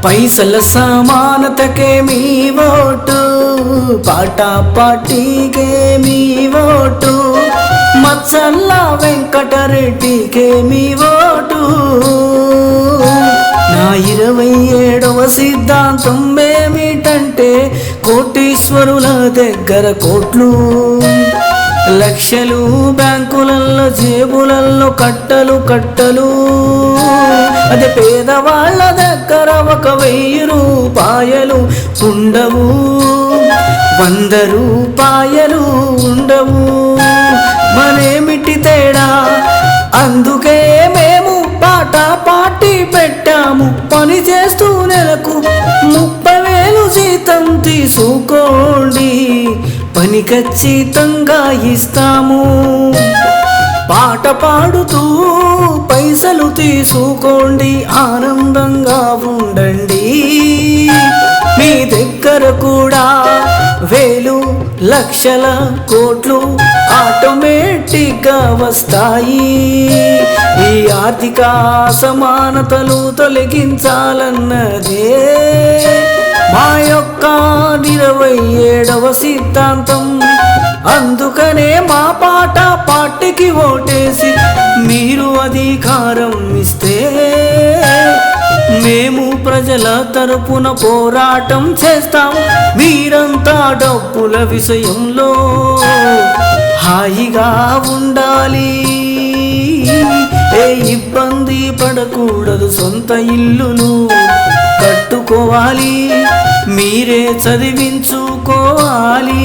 పైసల సమానతకే మీ ఓటు, పాటా పార్టీకే మీ ఓటు, మత్సల్ల వెంకటరెడ్డికే మీ ఓటు. నా 27వ సిద్ధాంతం ఏమిటంటే కోటీశ్వరుల దగ్గర కోట్లు, లక్షలు బ్యాంకులలో జేబులలో కట్టలు కట్టలు. అదే పేదవాళ్ళ దగ్గర 1000 రూపాయలు ఉండవు, 100 రూపాయలు ఉండవు. మరేమిటి తేడా? అందుకే మేము పాటా పార్టీ పెట్టాము. పని చేస్తూ నెలకు 30,000 జీతం తీసుకోండి, పని ఖచ్చితంగా ఇస్తాము. పాట పాడుతూ పైసలు తీసుకోండి, ఆనందంగా ఉండండి. మీ దగ్గర కూడా 1000 లక్షల కోట్లు ఆటోమేటిక్గా వస్తాయి. ఈ ఆర్థిక అసమానతలు తొలగించాలన్నదే మా యొక్క 27వ సిద్ధాంతం. అందుకనే మా పాటా పార్టీకి ఓటేసి మీరు అధికారం ఇస్తే మేము ప్రజల తరపున పోరాటం చేస్తాం. మీరంతా డబ్బుల విషయంలో హాయిగా ఉండాలి, ఏ ఇబ్బంది పడకూడదు. సొంత ఇల్లులు కట్టుకోవాలి, మీరే చదివించుకోవాలి,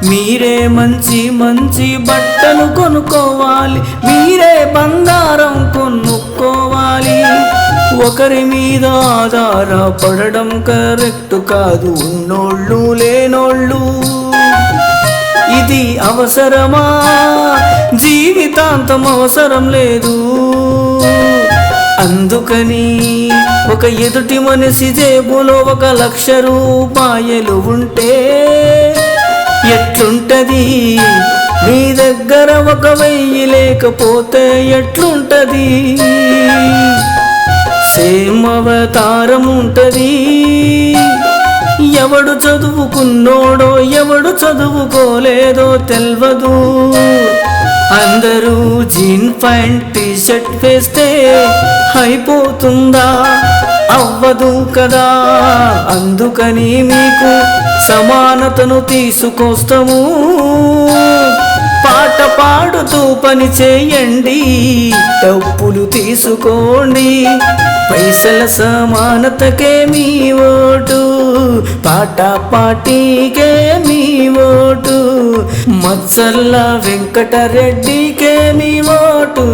మీరే మంచి మంచి బట్టలు కొనుక్కోవాలి, మీరే బంగారం కొనుక్కోవాలి. ఒకరి మీద ఆధారపడడం కరెక్ట్ కాదు, ఉన్నోళ్ళు లేనోళ్ళు. ఇది అవసరమా? జీవితాంతం అవసరం లేదు. అందుకని ఒక ఎదుటి మనిషి జేబులో 1 లక్ష రూపాయలు ఉంటే ఎట్లుంటది? మీ దగ్గర 1,000 లేకపోతే ఎట్లుంటది? సేమ్ అవతారం ఉంటది. ఎవడు చదువుకున్నోడో ఎవడు చదువుకోలేదో తెల్వదు. అందరూ జీన్ ప్యాంట్ టీ షర్ట్ వేస్తే అయిపోతుందా? అవ్వదు కదా. అందుకని మీకు సమానతను తీసుకొస్తాము. పాట పాడుతూ పని చేయండి, డబ్బులు తీసుకోండి. పైసల సమానతకే మీ ఓటు, పాటా పార్టీకే మీ ఓటు, మత్సల్ల వెంకటరెడ్డికే మీ ఓటు.